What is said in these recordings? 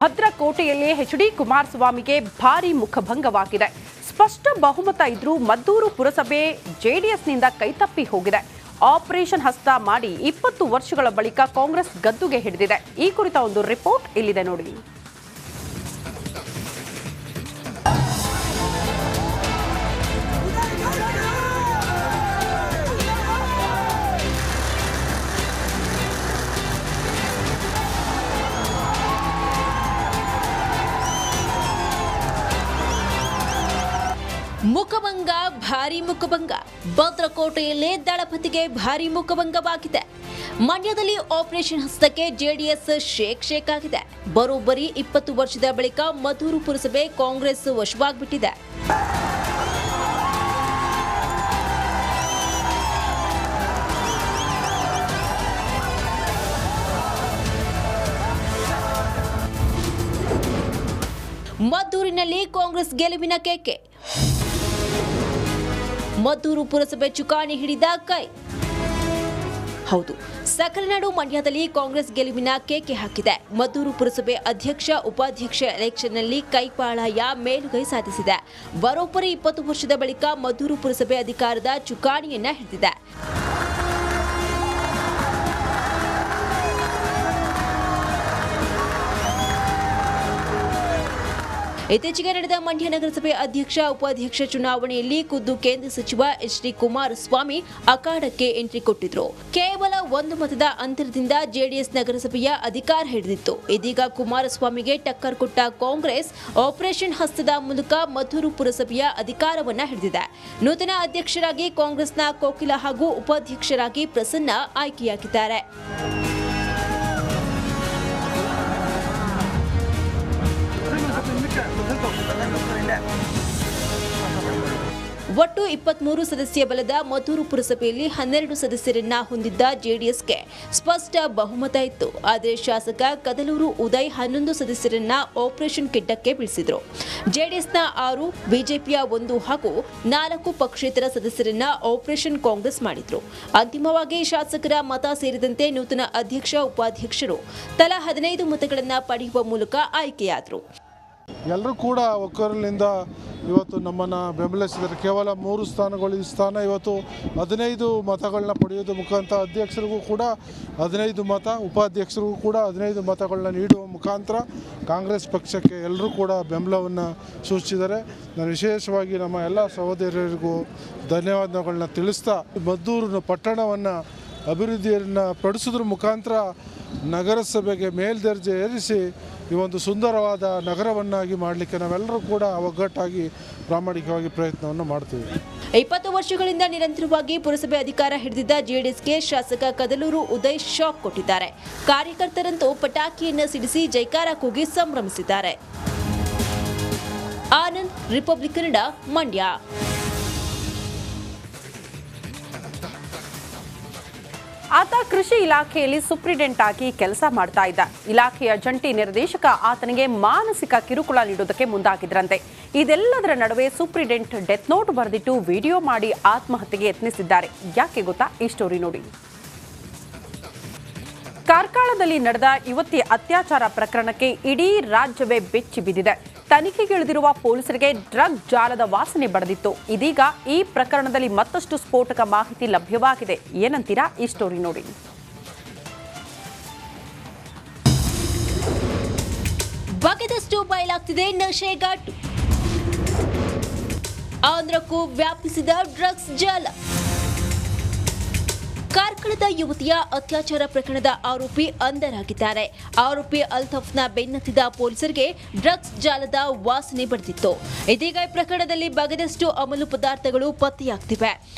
ಭದ್ರಕೋಟೆಯಲ್ಲಿ H D. ಕುಮಾರಸ್ವಾಮಿಗೆ ಭಾರಿ ಮುಖಭಂಗವಾಗಿದೆ. ಸ್ಪಷ್ಟ ಬಹುಮತ ಇದ್ರೂ ಮದ್ದೂರು ಪುರಸಭೆ ಜೆಡಿಎಸ್ನಿಂದ ಕೈತಪ್ಪಿ ಹೋಗಿದೆ. ಆಪರೇಷನ್ ಹಸ್ತ ಮಾಡಿ 20 ವರ್ಷಗಳ ಬಳಿಕ ಕಾಂಗ್ರೆಸ್ ಗದ್ದುಗೆ ಹಿಡಿದಿದೆ. ಈ ಕುರಿತ ಒಂದು ರಿಪೋರ್ಟ್ ಇಲ್ಲಿದೆ ನೋಡಿ. ಮುಖಭಂಗ, ಭಾರಿ ಮುಖಭಂಗ. ಭದ್ರಕೋಟೆಯಲ್ಲೇ ದಳಪತಿಗೆ ಭಾರಿ ಮುಖಭಂಗವಾಗಿದೆ. ಮಂಡ್ಯದಲ್ಲಿ ಆಪರೇಷನ್ ಹಸ್ತಕ್ಕೆ ಜೆಡಿಎಸ್ ಶೇಕ್ ಆಗಿದೆ. ಬರೋಬ್ಬರಿ 20 ವರ್ಷದ ಬಳಿಕ ಮದ್ದೂರು ಪುರಸಭೆ ಕಾಂಗ್ರೆಸ್ ವಶವಾಗ್ಬಿಟ್ಟಿದೆ. ಮದ್ದೂರಿನಲ್ಲಿ ಕಾಂಗ್ರೆಸ್ ಗೆಲುವಿನ ಕೇಕೆ. ಮದ್ದೂರು ಪುರಸಭೆ ಚುಕ್ಕಾಣಿ ಹಿಡಿದ ಕೈ. ಹೌದು, ಸಕಲ ನಾಡು ಮಂಡ್ಯದಲ್ಲಿ ಕಾಂಗ್ರೆಸ್ ಗೆಲುವಿನ ಕೇಕೆ ಹಾಕಿದೆ. ಮದ್ದೂರು ಪುರಸಭೆ ಅಧ್ಯಕ್ಷ ಉಪಾಧ್ಯಕ್ಷ ಎಲೆಕ್ಷನ್ನಲ್ಲಿ ಕೈಪಾಳಯ ಮೇಲುಗೈ ಸಾಧಿಸಿದೆ. ಬರೋಬ್ಬರಿ 20 ವರ್ಷದ ಬಳಿಕ ಮದ್ದೂರು ಪುರಸಭೆ ಅಧಿಕಾರದ ಚುಕ್ಕಾಣಿಯನ್ನ ಹಿಡಿದಿದೆ. ಇತ್ತೀಚೆಗೆ ನಡೆದ ಮಂಡ್ಯ ನಗರಸಭೆ ಅಧ್ಯಕ್ಷ ಉಪಾಧ್ಯಕ್ಷ ಚುನಾವಣೆಯಲ್ಲಿ ಖುದ್ದು ಕೇಂದ್ರ ಸಚಿವ ಎಚ್.ಡಿ. ಕುಮಾರಸ್ವಾಮಿ ಅಖಾಡಕ್ಕೆ ಎಂಟ್ರಿ ಕೊಟ್ಟಿದ್ರು. ಕೇವಲ 1 ಮತದ ಅಂತರದಿಂದ ಜೆಡಿಎಸ್ ನಗರಸಭೆಯ ಅಧಿಕಾರ ಹಿಡಿದಿತ್ತು. ಇದೀಗ ಕುಮಾರಸ್ವಾಮಿಗೆ ಟಕ್ಕರ್ ಕೊಟ್ಟ ಕಾಂಗ್ರೆಸ್ ಆಪರೇಷನ್ ಹಸ್ತದ ಮೂಲಕ ಮದ್ದೂರು ಪುರಸಭೆಯ ಅಧಿಕಾರವನ್ನ ಹಿಡಿದಿದೆ. ನೂತನ ಅಧ್ಯಕ್ಷರಾಗಿ ಕಾಂಗ್ರೆಸ್ನ ಕೋಕಿಲ ಹಾಗೂ ಉಪಾಧ್ಯಕ್ಷರಾಗಿ ಪ್ರಸನ್ನ ಆಯ್ಕೆಯಾಗಿದ್ದಾರೆ. ಒಟ್ಟು 23 ಸದಸ್ಯ ಬಲದ ಮದ್ದೂರು ಪುರಸಭೆಯಲ್ಲಿ 12 ಸದಸ್ಯರನ್ನ ಹೊಂದಿದ್ದ ಜೆಡಿಎಸ್ಗೆ ಸ್ಪಷ್ಟ ಬಹುಮತ ಇತ್ತು. ಆದರೆ ಶಾಸಕ ಕದಲೂರು ಉದಯ್ 11 ಸದಸ್ಯರನ್ನ ಆಪರೇಷನ್ ಕಿಟ್ಟಕ್ಕೆ ಬೀಳಿಸಿದ್ರು. ಜೆಡಿಎಸ್ನ 6, ಬಿಜೆಪಿಯ 1 ಹಾಗೂ 4 ಪಕ್ಷೇತರ ಸದಸ್ಯರನ್ನ ಆಪರೇಷನ್ ಕಾಂಗ್ರೆಸ್ ಮಾಡಿದ್ರು. ಅಂತಿಮವಾಗಿ ಶಾಸಕರ ಮತ ಸೇರಿದಂತೆ ನೂತನ ಅಧ್ಯಕ್ಷ ಉಪಾಧ್ಯಕ್ಷರು ತಲಾ 15 ಮತಗಳನ್ನ ಪಡೆಯುವ ಮೂಲಕ ಆಯ್ಕೆಯಾದರು. ಎಲ್ಲರೂ ಕೂಡ ಒಕ್ಕೂರಲಿಂದ ಇವತ್ತು ನಮ್ಮನ್ನು ಬೆಂಬಲಿಸಿದರೆ ಕೇವಲ 3 ಸ್ಥಾನಗಳು. ಈ ಸ್ಥಾನ ಇವತ್ತು 15 ಮತಗಳನ್ನ ಪಡೆಯೋದು ಮುಖಾಂತರ ಅಧ್ಯಕ್ಷರಿಗೂ ಕೂಡ 15 ಮತ, ಉಪಾಧ್ಯಕ್ಷರಿಗೂ ಕೂಡ 15 ಮತಗಳನ್ನ ನೀಡುವ ಮುಖಾಂತರ ಕಾಂಗ್ರೆಸ್ ಪಕ್ಷಕ್ಕೆ ಎಲ್ಲರೂ ಕೂಡ ಬೆಂಬಲವನ್ನು ಸೂಚಿಸಿದ್ದಾರೆ. ನಾನು ವಿಶೇಷವಾಗಿ ನಮ್ಮ ಎಲ್ಲ ಸಹೋದರರಿಗೂ ಧನ್ಯವಾದಗಳನ್ನ ತಿಳಿಸ್ತಾ, ಮದ್ದೂರು ಪಟ್ಟಣವನ್ನು ಅಭಿವೃದ್ಧಿಯನ್ನು ಪಡಿಸೋದ್ರ ಮುಖಾಂತರ ನಗರಸಭೆಗೆ ಮೇಲ್ದರ್ಜೆ ಏರಿಸಿ ಈ ಒಂದು ಸುಂದರವಾದ ನಗರವನ್ನಾಗಿ ಮಾಡಲಿಕ್ಕೆ ನಾವೆಲ್ಲರೂ ಕೂಡ ಒಗ್ಗಟ್ಟಾಗಿ ಪ್ರಾಮಾಣಿಕವಾಗಿ ಪ್ರಯತ್ನವನ್ನು ಮಾಡ್ತೀವಿ. 20 ವರ್ಷಗಳಿಂದ ನಿರಂತರವಾಗಿ ಪುರಸಭೆ ಅಧಿಕಾರ ಹಿಡಿದಿದ್ದ ಜೆಡಿಎಸ್ಗೆ ಶಾಸಕ ಕದಲೂರು ಉದಯ್ ಶಾಕ್ ಕೊಟ್ಟಿದ್ದಾರೆ. ಕಾರ್ಯಕರ್ತರಂತೂ ಪಟಾಕಿಯನ್ನು ಸಿಡಿಸಿ ಜೈಕಾರ ಕೂಗಿ ಸಂಭ್ರಮಿಸಿದ್ದಾರೆ. ಆನಂದ್, ರಿಪಬ್ಲಿಕ್ ಕನ್ನಡ, ಮಂಡ್ಯ. ಆತ ಕೃಷಿ ಇಲಾಖೆಯಲ್ಲಿ ಸೂಪರಿಂಟೆಂಡೆಂಟ್ ಆಗಿ ಕೆಲಸ ಮಾಡ್ತಾ ಇದ್ದ. ಇಲಾಖೆಯ ಜಂಟಿ ನಿರ್ದೇಶಕ ಆತನಿಗೆ ಮಾನಸಿಕ ಕಿರುಕುಳ ನೀಡುವುದಕ್ಕೆ ಮುಂದಾಗಿದ್ರಂತೆ. ಇದೆಲ್ಲದರ ನಡುವೆ ಸೂಪರಿಂಟೆಂಡೆಂಟ್ ಡೆತ್ ನೋಟ್ ಬರೆದಿಟ್ಟು ವಿಡಿಯೋ ಮಾಡಿ ಆತ್ಮಹತ್ಯೆಗೆ ಯತ್ನಿಸಿದ್ದಾರೆ. ಯಾಕೆ ಗೊತ್ತಾ? ಈ ಸ್ಟೋರಿ ನೋಡಿ. ಕಾರ್ಕಳದಲ್ಲಿ ನಡೆದ ಯುವತಿ ಅತ್ಯಾಚಾರ ಪ್ರಕರಣಕ್ಕೆ ಇಡೀ ರಾಜ್ಯವೇ ಬೆಚ್ಚಿ ಬಿದ್ದಿದೆ. ತನಿಖೆಗಿಳಿದಿರುವ ಪೊಲೀಸರಿಗೆ ಡ್ರಗ್ ಜಾಲದ ವಾಸನೆ ಬಡಿದಿತ್ತು. ಇದೀಗ ಈ ಪ್ರಕರಣದಲ್ಲಿ ಮತ್ತಷ್ಟು ಸ್ಫೋಟಕ ಮಾಹಿತಿ ಲಭ್ಯವಾಗಿದೆ. ಏನಂತೀರಾ? ಈ ಸ್ಟೋರಿ ನೋಡಿ. ಬಗೆದಷ್ಟು ಬಯಲಾಗ್ತಿದೆ ನಶೆಗಾಟು. ಆಂಧ್ರಕ್ಕೂ ವ್ಯಾಪಿಸಿದ ಡ್ರಗ್ಸ್ ಜಾಲ. ಕಾರ್ಕಳದ ಯುವತಿಯ ಅತ್ಯಾಚಾರ ಪ್ರಕರಣದ ಆರೋಪಿ ಅಂಧರಾಗಿದ್ದಾರೆ. ಆರೋಪಿ ಅಲ್ತಾಫ್ನ ಬೆನ್ನತ್ತಿದ ಪೊಲೀಸರಿಗೆ ಡ್ರಗ್ಸ್ ಜಾಲದ ವಾಸನೆ ಬಡಿದಿತ್ತು. ಇದೀಗ ಈ ಪ್ರಕರಣದಲ್ಲಿ ಬಗೆದಷ್ಟು ಅಮಲು ಪದಾರ್ಥಗಳು ಪತ್ತೆಯಾಗ್ತಿವೆ.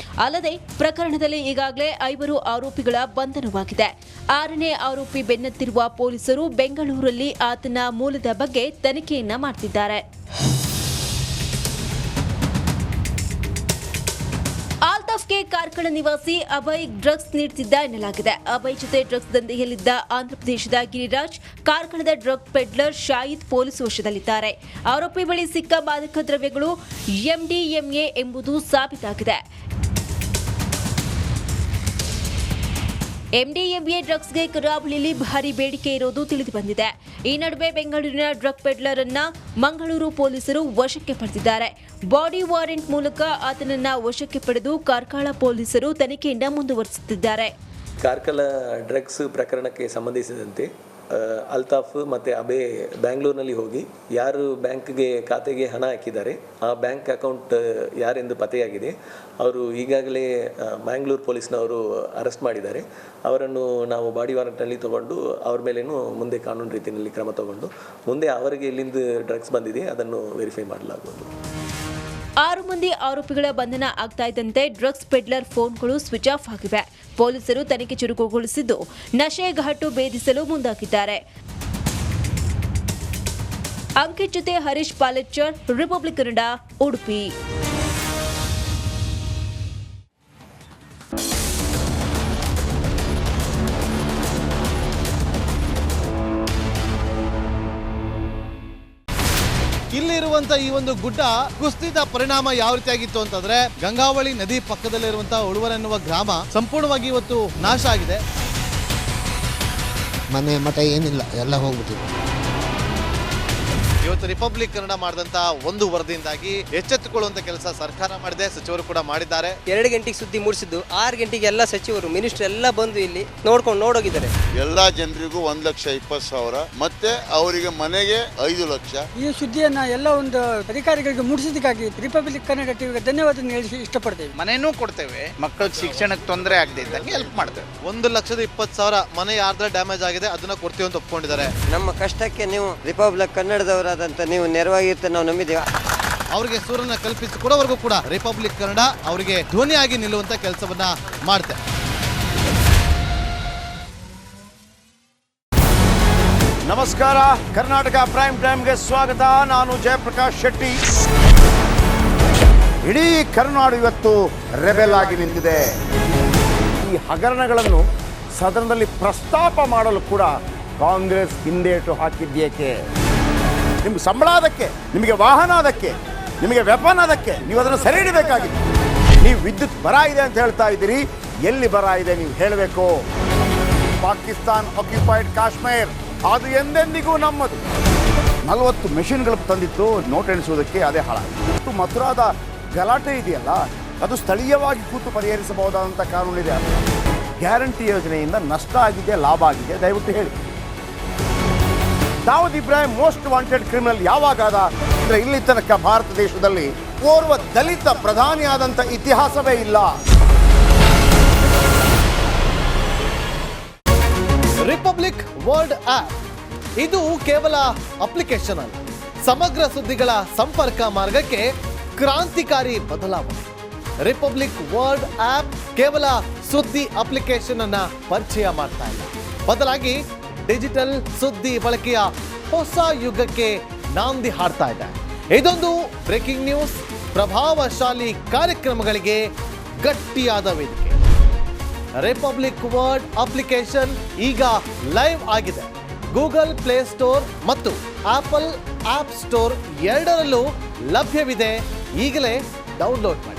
ಅಲ್ಲದೆ ಪ್ರಕರಣದಲ್ಲಿ ಈಗಾಗಲೇ 5 ಆರೋಪಿಗಳ ಬಂಧನವಾಗಿದೆ. 6ನೇ ಆರೋಪಿ ಬೆನ್ನತ್ತಿರುವ ಪೊಲೀಸರು ಬೆಂಗಳೂರಲ್ಲಿ ಆತನ ಮೂಲದ ಬಗ್ಗೆ ತನಿಖೆಯನ್ನ ಮಾಡ್ತಿದ್ದಾರೆ. ಆಲ್ತಾಫ್ಗೆ ಕಾರ್ಕಳ ನಿವಾಸಿ ಅಭಯ್ ಡ್ರಗ್ಸ್ ನೀಡುತ್ತಿದ್ದ ಎನ್ನಲಾಗಿದೆ. ಅಭಯ್ ಜೊತೆ ಡ್ರಗ್ಸ್ ದಂಧೆಯಲ್ಲಿದ್ದ ಆಂಧ್ರಪ್ರದೇಶದ ಗಿರಿರಾಜ್, ಕಾರ್ಕಳದ ಡ್ರಗ್ ಪೆಡ್ಲರ್ ಶಾಹಿದ್ ಪೊಲೀಸ್ ವಶದಲ್ಲಿದ್ದಾರೆ. ಆರೋಪಿ ಬಳಿ ಸಿಕ್ಕ ಮಾದಕ ದ್ರವ್ಯಗಳು ಎಂಡಿಎಂಎ ಎಂಬುದು ಸಾಬೀತಾಗಿದೆ. ಎಂಡಿಎಂಎ ಡ್ರಗ್ಸ್ಗೆ ಕರಾವಳಿಯಲ್ಲಿ ಭಾರಿ ಬೇಡಿಕೆ ಇರೋದು ತಿಳಿದು ಬಂದಿದೆ. ಈ ನಡುವೆ ಬೆಂಗಳೂರಿನ ಡ್ರಗ್ ಪೆಡ್ಲರ್ ಅನ್ನ ಮಂಗಳೂರು ಪೊಲೀಸರು ವಶಕ್ಕೆ ಪಡೆದಿದ್ದಾರೆ. ಬಾಡಿ ವಾರೆಂಟ್ ಮೂಲಕ ಆತನನ್ನ ವಶಕ್ಕೆ ಪಡೆದು ಕಾರ್ಕಳ ಪೊಲೀಸರು ತನಿಖೆಯಿಂದ ಮುಂದುವರಿಸುತ್ತಿದ್ದಾರೆ. ಕಾರ್ಕಳ ಡ್ರಗ್ಸ್ ಪ್ರಕರಣಕ್ಕೆ ಸಂಬಂಧಿಸಿದಂತೆ ಅಲ್ತಾಫ್ ಮತ್ತು ಅಬೆ ಬ್ಯಾಂಗ್ಳೂರಿನಲ್ಲಿ ಹೋಗಿ ಯಾರು ಬ್ಯಾಂಕ್ಗೆ ಖಾತೆಗೆ ಹಣ ಹಾಕಿದ್ದಾರೆ ಆ ಬ್ಯಾಂಕ್ ಅಕೌಂಟ್ ಯಾರೆಂದು ಪತ್ತೆಯಾಗಿದೆ. ಅವರು ಈಗಾಗಲೇ ಮ್ಯಾಂಗ್ಳೂರು ಪೊಲೀಸ್ನವರು ಅರೆಸ್ಟ್ ಮಾಡಿದ್ದಾರೆ. ಅವರನ್ನು ನಾವು ಬಾಡಿ ವಾರೆಂಟ್ನಲ್ಲಿ ತಗೊಂಡು ಅವ್ರ ಮೇಲೇನು ಮುಂದೆ ಕಾನೂನು ರೀತಿಯಲ್ಲಿ ಕ್ರಮ ತಗೊಂಡು ಮುಂದೆ ಅವರಿಗೆ ಎಲ್ಲಿಂದ ಡ್ರಗ್ಸ್ ಬಂದಿದೆ ಅದನ್ನು ವೆರಿಫೈ ಮಾಡಲಾಗುವುದು. 6 ಮಂದಿ ಆರೋಪಿಗಳ ಬಂಧನ ಆಗ್ತಾ ಇದ್ದಂತೆ ಡ್ರಗ್ಸ್ ಪೆಡ್ಲರ್ ಫೋನ್ಗಳು ಸ್ವಿಚ್ ಆಫ್ ಆಗಿವೆ. ಪೊಲೀಸರು ತನಿಖೆ ಚುರುಕುಗೊಳಿಸಿದ್ದು ನಶೆ ಘಾಟು ಭೇದಿಸಲು ಮುಂದಾಗಿದ್ದಾರೆ. ಅಂಕಿತ್ ಜೊತೆ ಹರೀಶ್ ಪಾಲೆಚ್ಚರ್, ರಿಪಬ್ಲಿಕ್ ಕನ್ನಡ, ಉಡುಪಿ. ಇಲ್ಲಿರುವಂತ ಈ ಒಂದು ಗುಡ್ಡ ಕುಸಿದ ಪರಿಣಾಮ ಯಾವ ರೀತಿಯಾಗಿತ್ತು ಅಂತಂದ್ರೆ ಗಂಗಾವಳಿ ನದಿ ಪಕ್ಕದಲ್ಲಿರುವಂತಹ ಉಳುವರ್ ಎನ್ನುವ ಗ್ರಾಮ ಸಂಪೂರ್ಣವಾಗಿ ಇವತ್ತು ನಾಶ ಆಗಿದೆ. ಮನೆ ಮಠ ಏನಿಲ್ಲ, ಎಲ್ಲ ಹೋಗ್ಬಿಟ್ಟಿದೆ. ಇವತ್ತು ರಿಪಬ್ಲಿಕ್ ಕನ್ನಡ ಮಾಡಿದಂತಹ ಒಂದು ವರದಿಯಿಂದಾಗಿ ಎಚ್ಚೆತ್ತುಕೊಳ್ಳುವಂತ ಕೆಲಸ ಸರ್ಕಾರ ಮಾಡಿದೆ, ಸಚಿವರು ಕೂಡ ಮಾಡಿದ್ದಾರೆ. 2 ಗಂಟೆಗೆ ಸುದ್ದಿ ಮೂಡಿಸಿದ್ದು 6 ಗಂಟೆಗೆ ಎಲ್ಲ ಸಚಿವರು ಮಿನಿಸ್ಟರ್ ಎಲ್ಲ ಬಂದು ಇಲ್ಲಿ ನೋಡೋಗಿದ್ದಾರೆ. ಎಲ್ಲಾ ಜನರಿಗೂ 1,20,000 ಮತ್ತೆ ಅವರಿಗೆ ಮನೆಗೆ 5 ಲಕ್ಷ. ಈ ಸುದ್ದಿಯನ್ನ ಎಲ್ಲ ಒಂದು ಅಧಿಕಾರಿಗಳಿಗೆ ಮುಡಿಸಿದಕ್ಕಾಗಿ ರಿಪಬ್ಲಿಕ್ ಕನ್ನಡ ಟಿವಿಗೆ ಧನ್ಯವಾದ ಹೇಳಿ ಇಷ್ಟಪಡ್ತೇವೆ. ಮನೆನೂ ಕೊಡ್ತೇವೆ, ಮಕ್ಕಳ ಶಿಕ್ಷಣಕ್ಕೆ ತೊಂದರೆ ಆಗದೆ ಇದ್ದಂಗೆ ಹೆಲ್ಪ್ ಮಾಡ್ತೇವೆ. 1,20,000 ಮನೆ ಯಾರ್ದ್ರ ಡ್ಯಾಮೇಜ್ ಆಗಿದೆ ಅದನ್ನ ಕೊಡ್ತೀವಿ ಅಂತ ಒಪ್ಕೊಂಡಿದ್ದಾರೆ. ನಮ್ಮ ಕಷ್ಟಕ್ಕೆ ನೀವು ರಿಪಬ್ಲಿಕ್ ಕನ್ನಡದವರಾದಂತ ನೀವು ನೆರವಾಗಿರ್ತ ನಾವು ನಂಬಿದ್ದೇವೆ. ಅವರಿಗೆ ಸೂರನ್ನ ಕಲ್ಪಿಸಿ ಕೊಡೋವರೆಗೂ ಕೂಡ ರಿಪಬ್ಲಿಕ್ ಕನ್ನಡ ಅವರಿಗೆ ಧ್ವನಿಯಾಗಿ ನಿಲ್ಲುವಂತ ಕೆಲಸವನ್ನ ಮಾಡುತ್ತೆ. ನಮಸ್ಕಾರ, ಕರ್ನಾಟಕ ಪ್ರೈಮ್ ಟೈಮ್ಗೆ ಸ್ವಾಗತ. ನಾನು ಜಯಪ್ರಕಾಶ್ ಶೆಟ್ಟಿ. ಇಡೀ ಕರ್ನಾಡು ಇವತ್ತು ರೆಬೆಲ್ ಆಗಿ ನಿಂತಿದೆ. ಈ ಹಗರಣಗಳನ್ನು ಸದನದಲ್ಲಿ ಪ್ರಸ್ತಾಪ ಮಾಡಲು ಕೂಡ ಕಾಂಗ್ರೆಸ್ ಹಿಂದೇಟು ಹಾಕಿದ್ದೇಕೆ? ನಿಮ್ಗೆ ಸಂಬಳ ಅದಕ್ಕೆ, ನಿಮಗೆ ವಾಹನ ಅದಕ್ಕೆ, ನಿಮಗೆ ವೆಪನ್ ಅದಕ್ಕೆ, ನೀವು ಅದನ್ನು ಸೆರೆ ಹಿಡಿಬೇಕಾಗಿತ್ತು. ನೀವು ವಿದ್ಯುತ್ ಬರ ಇದೆ ಅಂತ ಹೇಳ್ತಾ ಇದ್ದೀರಿ, ಎಲ್ಲಿ ಬರ ಇದೆ ನೀವು ಹೇಳಬೇಕು. ಪಾಕಿಸ್ತಾನ್ ಆಕ್ಯುಪೈಡ್ ಕಾಶ್ಮೀರ್ ಅದು ಎಂದೆಂದಿಗೂ ನಮ್ಮದು. 40 ಮೆಷಿನ್ಗಳು ತಂದಿತ್ತು ನೋಟ್ ಎಣಿಸುವುದಕ್ಕೆ, ಅದೇ ಹಾಳಾಗಿದೆ. ಮಥುರಾದ ಗಲಾಟೆ ಇದೆಯಲ್ಲ, ಅದು ಸ್ಥಳೀಯವಾಗಿ ಕೂತು ಪರಿಹರಿಸಬಹುದಾದಂಥ ಕಾನೂನಿದೆ. ಗ್ಯಾರಂಟಿ ಯೋಜನೆಯಿಂದ ನಷ್ಟ ಆಗಿದೆ, ಲಾಭ ಆಗಿದೆ, ದಯವಿಟ್ಟು ಹೇಳಿ. Dawood Ibrahim most wanted criminal ಯಾವಾಗಾದ ಅಂದರೆ ಇಲ್ಲಿ ತನಕ ಭಾರತ ದೇಶದಲ್ಲಿ ಓರ್ವ ದಲಿತ ಪ್ರಧಾನಿಯಾದಂಥ ಇತಿಹಾಸವೇ ಇಲ್ಲ. ರಿಪಬ್ಲಿಕ್ ವರ್ಲ್ಡ್ ಆಪ್ ಇದು ಕೇವಲ ಅಪ್ಲಿಕೇಶನ್ ಅಲ್ಲ, ಸಮಗ್ರ ಸುದ್ದಿಗಳ ಸಂಪರ್ಕ ಮಾರ್ಗಕ್ಕೆ ಕ್ರಾಂತಿಕಾರಿ ಬದಲಾವಣೆ. ರಿಪಬ್ಲಿಕ್ ವರ್ಲ್ಡ್ ಆಪ್ ಕೇವಲ ಸುದ್ದಿ ಅಪ್ಲಿಕೇಶನ್ ಅನ್ನ ಪರಿಚಯ ಮಾಡ್ತಾ ಇಲ್ಲ, ಬದಲಾಗಿ ಡಿಜಿಟಲ್ ಸುದ್ದಿ ಬಳಕೆಯ ಹೊಸ ಯುಗಕ್ಕೆ ನಾಂದಿ ಹಾಡ್ತಾ ಇದೆ. ಇದೊಂದು ಬ್ರೇಕಿಂಗ್ ನ್ಯೂಸ್, ಪ್ರಭಾವಶಾಲಿ ಕಾರ್ಯಕ್ರಮಗಳಿಗೆ ಗಟ್ಟಿಯಾದ ವೇದಿಕೆ. ರಿಪಬ್ಲಿಕ್ ವರ್ಲ್ಡ್ ಅಪ್ಲಿಕೇಶನ್ ಈಗ ಲೈವ್ ಆಗಿದೆ. ಗೂಗಲ್ ಪ್ಲೇ ಸ್ಟೋರ್ ಮತ್ತು ಆಪಲ್ ಆಪ್ ಸ್ಟೋರ್ ಎರಡರಲ್ಲೂ ಲಭ್ಯವಿದೆ. ಈಗಲೇ ಡೌನ್ಲೋಡ್ ಮಾಡಿ.